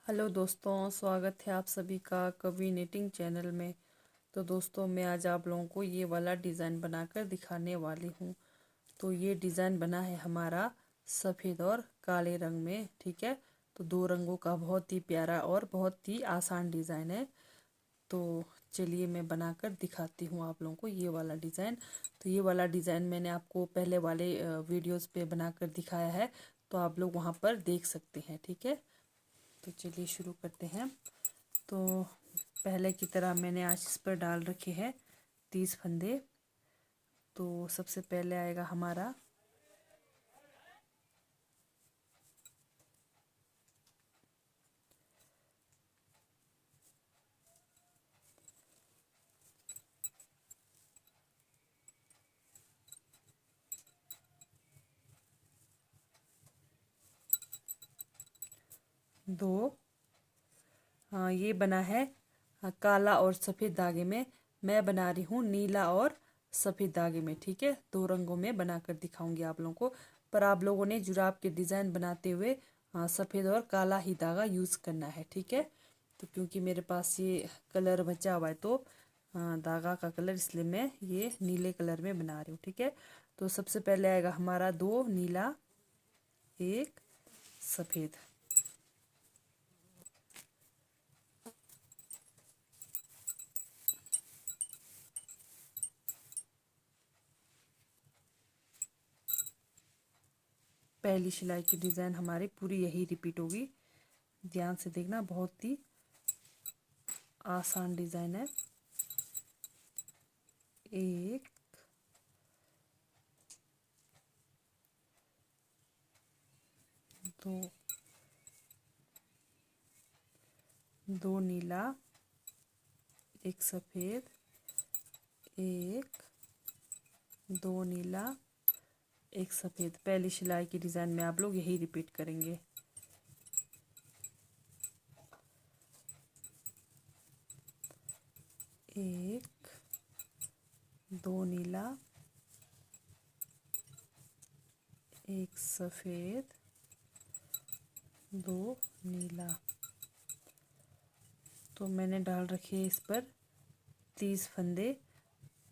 Hello दोस्तों, स्वागत है आप सभी का कवि निटिंग चैनल में। तो दोस्तों, मैं आज आप लोगों को ये वाला डिज़ाइन बनाकर दिखाने वाली हूँ। तो ये डिज़ाइन बना है हमारा सफ़ेद और काले रंग में। ठीक है, तो दो रंगों का बहुत ही प्यारा और बहुत ही आसान डिज़ाइन है। तो चलिए मैं बनाकर दिखाती हूँ आप लोगों को ये वाला डिज़ाइन। तो ये वाला डिज़ाइन मैंने आपको पहले वाले वीडियोस पे बनाकर दिखाया है, तो आप लोग वहाँ पर देख सकते हैं। ठीक है, तो चलिए शुरू करते हैं। तो पहले की तरह मैंने आज इस पर डाल रखे हैं 30 फंदे। तो सबसे पहले आएगा हमारा दो। हाँ, ये बना है काला और सफ़ेद धागे में। मैं बना रही हूँ नीला और सफ़ेद धागे में। ठीक है, दो रंगों में बनाकर दिखाऊंगी आप लोगों को। पर आप लोगों ने जुराब के डिज़ाइन बनाते हुए सफ़ेद और काला ही धागा यूज़ करना है। ठीक है, तो क्योंकि मेरे पास ये कलर बचा हुआ है, तो धागा का कलर, इसलिए मैं ये नीले कलर में बना रही हूँ। ठीक है, तो सबसे पहले आएगा हमारा 2 नीला, 1 सफ़ेद। पहली सिलाई की डिज़ाइन हमारी पूरी यही रिपीट होगी। ध्यान से देखना, बहुत ही आसान डिज़ाइन है। 1 2, 2 नीला, 1 सफ़ेद, 1 2 नीला, 1 सफ़ेद। पहली सिलाई की डिज़ाइन में आप लोग यही रिपीट करेंगे। एक, 2 नीला, 1 सफ़ेद, 2 नीला। तो मैंने डाल रखे हैं इस पर 30 फंदे।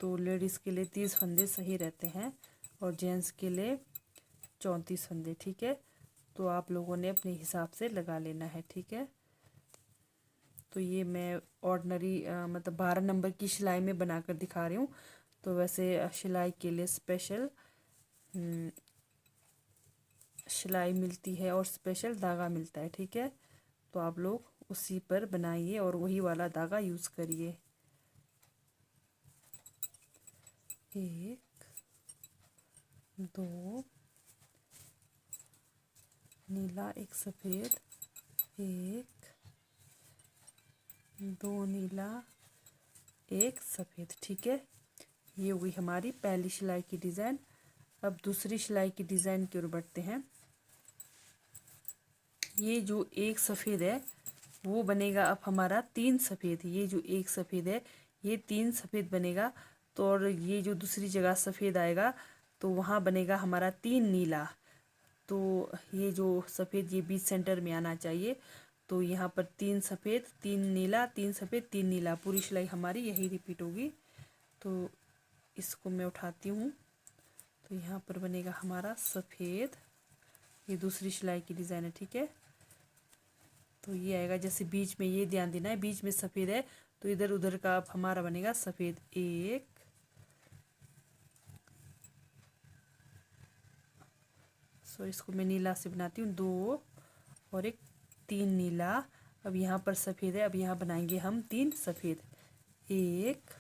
तो लेडीज़ के लिए 30 फंदे सही रहते हैं और जेंट्स के लिए 34 फंदे। ठीक है, तो आप लोगों ने अपने हिसाब से लगा लेना है। ठीक है, तो ये मैं ऑर्डनरी मतलब 12 नंबर की सिलाई में बनाकर दिखा रही हूँ। तो वैसे सिलाई के लिए स्पेशल सिलाई मिलती है और स्पेशल धागा मिलता है। ठीक है, तो आप लोग उसी पर बनाइए और वही वाला धागा यूज़ करिए। 1 2 नीला, 1 सफ़ेद, 1 2 नीला, 1 सफ़ेद। ठीक है, ये हुई हमारी पहली सिलाई की डिज़ाइन। अब दूसरी सिलाई की डिज़ाइन की ओर बढ़ते हैं। ये जो 1 सफ़ेद है वो बनेगा अब हमारा 3 सफ़ेद। ये जो 1 सफ़ेद है ये 3 सफ़ेद बनेगा। तो और ये जो दूसरी जगह सफ़ेद आएगा तो वहाँ बनेगा हमारा 3 नीला। तो ये जो सफ़ेद, ये बीच सेंटर में आना चाहिए। तो यहाँ पर 3 सफ़ेद, 3 नीला, 3 सफ़ेद, 3 नीला, पूरी सिलाई हमारी यही रिपीट होगी। तो इसको मैं उठाती हूँ। तो यहाँ पर बनेगा हमारा सफ़ेद। ये दूसरी सिलाई की डिज़ाइन है। ठीक है, तो ये आएगा, जैसे बीच में, ये ध्यान देना है, बीच में सफ़ेद है तो इधर उधर का अब हमारा बनेगा सफ़ेद। 1 इसको मैं नीला से बनाती हूँ। 2 और 1 3 नीला। अब यहाँ पर सफ़ेद है, अब यहाँ बनाएंगे हम 3 सफ़ेद। 1,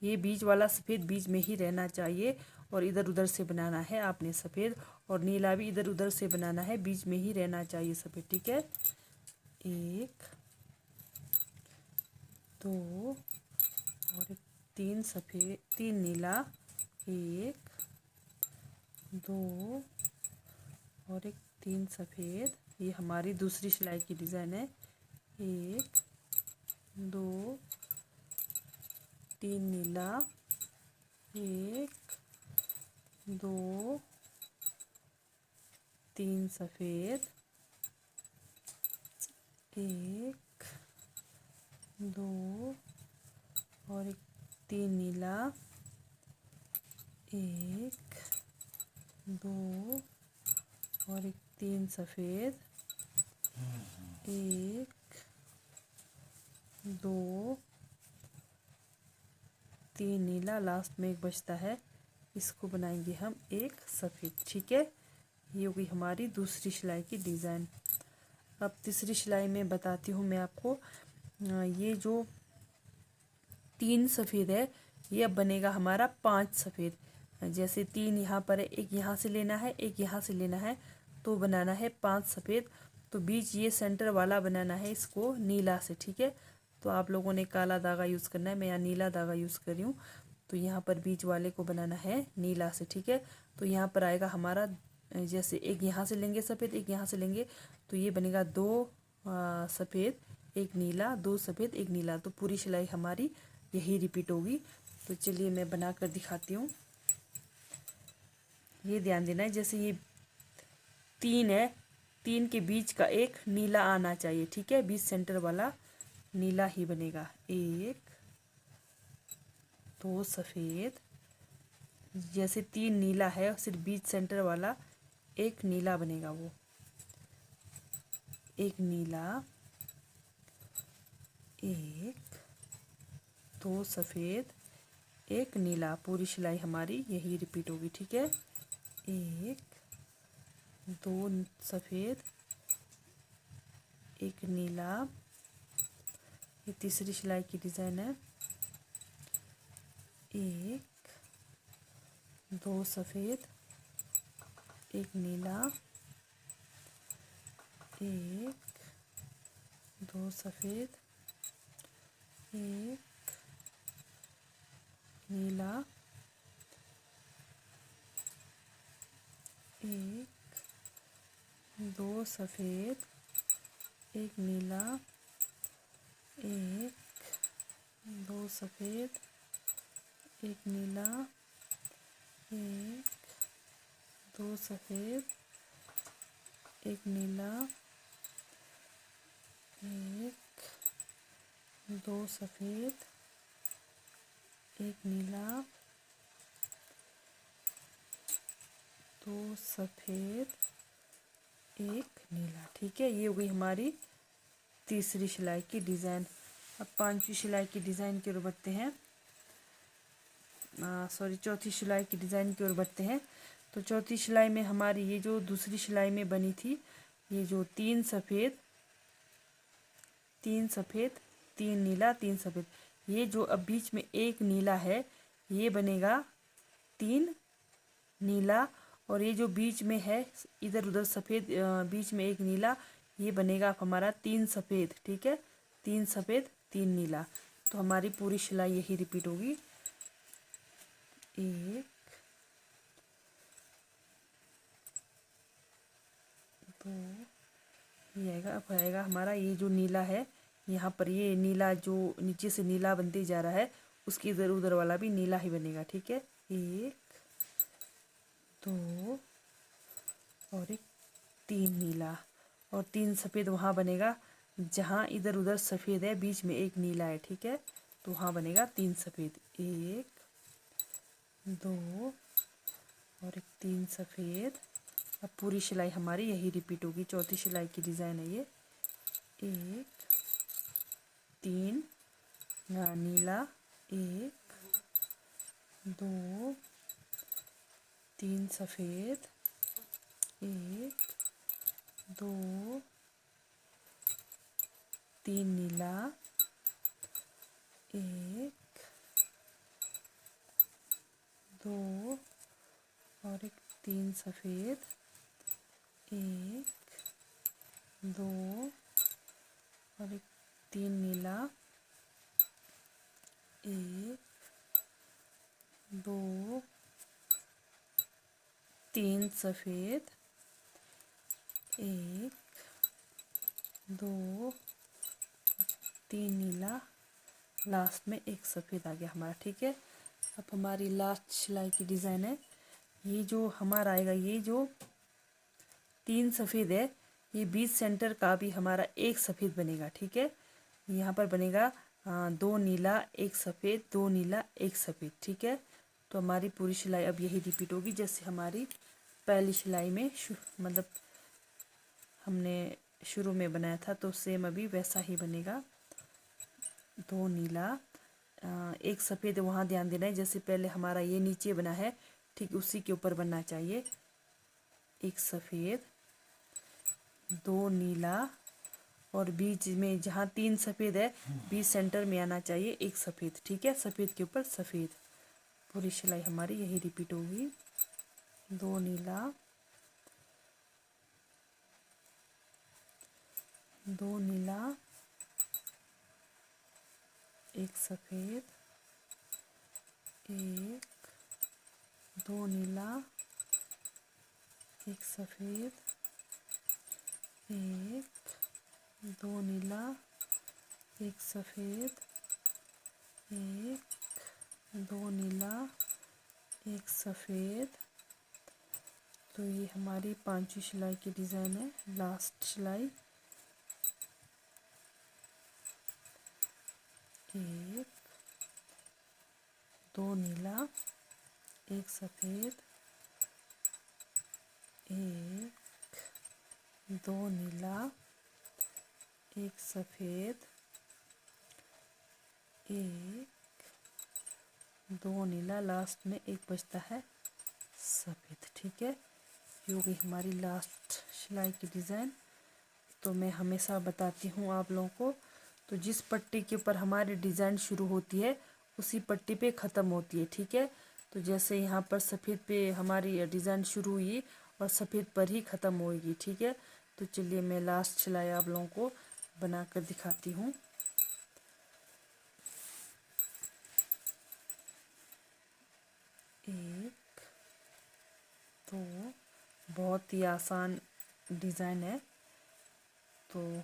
ये बीच वाला सफ़ेद बीच में ही रहना चाहिए और इधर उधर से बनाना है आपने सफ़ेद, और नीला भी इधर उधर से बनाना है, बीच में ही रहना चाहिए सफ़ेद। ठीक है, 1 2 और 1 3 सफ़ेद, 3 नीला, 1 2 और 1 3 सफ़ेद। ये हमारी दूसरी सिलाई की डिज़ाइन है। 1 2 3 नीला, 1 2 3 सफ़ेद, एक, दो और एक, तीन नीला, एक, दो और एक, तीन सफ़ेद, एक, दो, तीन नीला, लास्ट में एक बचता है, इसको बनाएंगे हम एक सफ़ेद। ठीक है, ये होगी हमारी दूसरी सिलाई की डिज़ाइन। अब तीसरी सिलाई में बताती हूँ मैं आपको। ये जो तीन सफ़ेद है ये अब बनेगा हमारा पांच सफ़ेद। जैसे तीन यहाँ पर है, एक यहाँ से लेना है, एक यहाँ से लेना है, तो बनाना है पांच सफ़ेद। तो बीच ये सेंटर वाला बनाना है इसको नीला से। ठीक है, तो आप लोगों ने काला धागा यूज़ करना है, मैं यहाँ नीला धागा यूज़ कर रही हूँ। तो यहाँ पर बीच वाले को बनाना है नीला से। ठीक है, तो यहाँ पर आएगा हमारा, जैसे एक यहाँ से लेंगे सफ़ेद, एक यहाँ से लेंगे, तो ये बनेगा दो सफ़ेद एक नीला, दो सफ़ेद एक नीला। तो पूरी सिलाई हमारी यही रिपीट होगी। तो चलिए मैं बना कर दिखाती हूँ। ये ध्यान देना है, जैसे ये तीन है, तीन के बीच का एक नीला आना चाहिए। ठीक है, बीच सेंटर वाला नीला ही बनेगा। एक, दो सफ़ेद, जैसे तीन नीला है सिर्फ बीच सेंटर वाला एक नीला बनेगा, वो एक नीला, एक, दो सफ़ेद एक नीला। पूरी सिलाई हमारी यही रिपीट होगी। ठीक है, एक, दो सफ़ेद एक नीला, ये तीसरी सिलाई की डिज़ाइन है। एक, दो सफ़ेद एक नीला, एक, दो सफ़ेद एक नीला, एक, दो सफ़ेद एक नीला, एक, दो सफ़ेद एक नीला, एक, दो सफ़ेद एक नीला, एक, दो सफ़ेद एक नीला, दो सफ़ेद एक नीला। ठीक है, ये हो गई हमारी तीसरी सिलाई की डिज़ाइन। अब पांचवी सिलाई की डिज़ाइन की ओर बढ़ते हैं, चौथी सिलाई की डिज़ाइन की ओर बढ़ते हैं। तो चौथी सिलाई में हमारी ये जो दूसरी सिलाई में बनी थी, ये जो तीन सफ़ेद तीन नीला तीन सफ़ेद, ये जो अब बीच में एक नीला है ये बनेगा तीन नीला, और ये जो बीच में है इधर उधर सफ़ेद, बीच में एक नीला, ये बनेगा हमारा तीन सफ़ेद। ठीक है, तीन सफ़ेद तीन नीला। तो हमारी पूरी सिलाई यही रिपीट होगी। एक, दो, ये आएगा। अब आएगा हमारा ये जो नीला है, यहाँ पर ये नीला जो नीचे से नीला बनते जा रहा है, उसके इधर उधर वाला भी नीला ही बनेगा। ठीक है, एक, दो और एक, तीन नीला, और तीन सफ़ेद वहाँ बनेगा जहाँ इधर उधर सफ़ेद है, बीच में एक नीला है। ठीक है, तो वहाँ बनेगा तीन सफ़ेद। एक, दो और एक, तीन सफ़ेद। अब पूरी सिलाई हमारी यही रिपीट होगी। चौथी सिलाई की डिज़ाइन है ये। एक, तीन नीला, एक, दो, तीन सफ़ेद, एक, दो, तीन नीला, एक, दो और एक, तीन सफ़ेद, एक, दो और एक, तीन नीला, एक, दो, तीन सफ़ेद, एक, दो, तीन नीला, लास्ट में एक सफ़ेद आ गया हमारा। ठीक है, अब हमारी लास्ट सिलाई की डिज़ाइन है। ये जो हमारा आएगा, ये जो तीन सफ़ेद है ये बीच सेंटर का भी हमारा एक सफ़ेद बनेगा। ठीक है, यहाँ पर बनेगा 2 नीला 1 सफ़ेद, 2 नीला 1 सफ़ेद। ठीक है, तो हमारी पूरी सिलाई अब यही रिपीट होगी जैसे हमारी पहली सिलाई में मतलब हमने शुरू में बनाया था, तो सेम अभी वैसा ही बनेगा। 2 नीला 1 सफ़ेद, वहाँ ध्यान देना है जैसे पहले हमारा ये नीचे बना है ठीक उसी के ऊपर बनना चाहिए। 1 सफ़ेद, 2 नीला और बीच में जहाँ 3 सफ़ेद है बीच सेंटर में आना चाहिए 1 सफ़ेद। ठीक है, सफ़ेद के ऊपर सफ़ेद। पूरी सिलाई हमारी यही रिपीट होगी। 2 नीला, 2 नीला 1 सफ़ेद, 1, 2 नीला 1 सफ़ेद, 1, 2 नीला 1 सफ़ेद, 1, 2 नीला 1 सफ़ेद। तो ये हमारी 5वीं सिलाई की डिज़ाइन है। लास्ट सिलाई 1, 2 नीला 1 सफ़ेद, 1, 2 नीला 1 सफ़ेद, 1, 2 नीला, लास्ट में एक बचता है सफ़ेद। ठीक है, ये हो गई हमारी लास्ट सिलाई की डिज़ाइन। तो मैं हमेशा बताती हूँ आप लोगों को, तो जिस पट्टी के ऊपर हमारी डिज़ाइन शुरू होती है उसी पट्टी पे ख़त्म होती है। ठीक है, तो जैसे यहाँ पर सफ़ेद पे हमारी डिज़ाइन शुरू हुई और सफ़ेद पर ही ख़त्म होगी। ठीक है, तो चलिए मैं लास्ट सिलाई आप लोगों को बना कर दिखाती हूँ। एक, तो बहुत ही आसान डिज़ाइन है, तो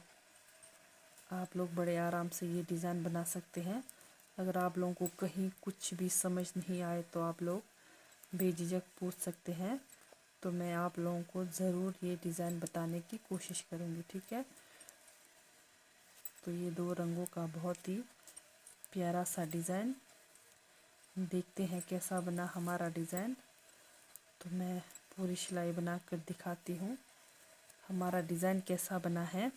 आप लोग बड़े आराम से ये डिज़ाइन बना सकते हैं। अगर आप लोगों को कहीं कुछ भी समझ नहीं आए तो आप लोग बेझिझक पूछ सकते हैं, तो मैं आप लोगों को ज़रूर ये डिज़ाइन बताने की कोशिश करूँगी। ठीक है, तो ये 2 रंगों का बहुत ही प्यारा सा डिज़ाइन, देखते हैं कैसा बना हमारा डिज़ाइन। तो मैं पूरी सिलाई बना कर दिखाती हूँ हमारा डिज़ाइन कैसा बना है।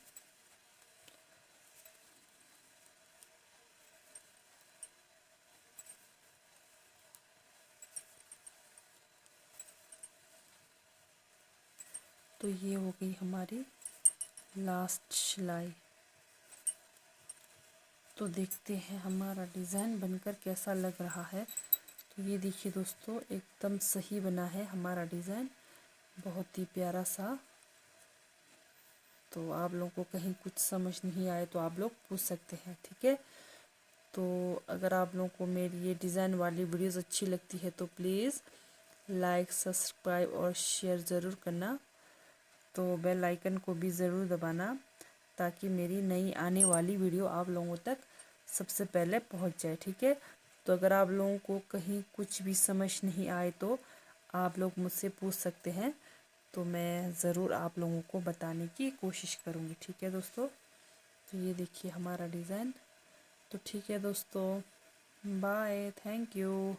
तो ये हो गई हमारी लास्ट सिलाई। तो देखते हैं हमारा डिज़ाइन बनकर कैसा लग रहा है। तो ये देखिए दोस्तों, एकदम सही बना है हमारा डिज़ाइन, बहुत ही प्यारा सा। तो आप लोगों को कहीं कुछ समझ नहीं आए तो आप लोग पूछ सकते हैं। ठीक है, तो अगर आप लोगों को मेरी ये डिज़ाइन वाली वीडियोस अच्छी लगती है तो प्लीज़ लाइक, सब्सक्राइब और शेयर ज़रूर करना। तो बेल आइकन को भी ज़रूर दबाना ताकि मेरी नई आने वाली वीडियो आप लोगों तक सबसे पहले पहुंच जाए। ठीक है, तो अगर आप लोगों को कहीं कुछ भी समझ नहीं आए तो आप लोग मुझसे पूछ सकते हैं, तो मैं ज़रूर आप लोगों को बताने की कोशिश करूँगी। ठीक है दोस्तों, तो ये देखिए हमारा डिज़ाइन। तो ठीक है दोस्तों, बाय, थैंक यू।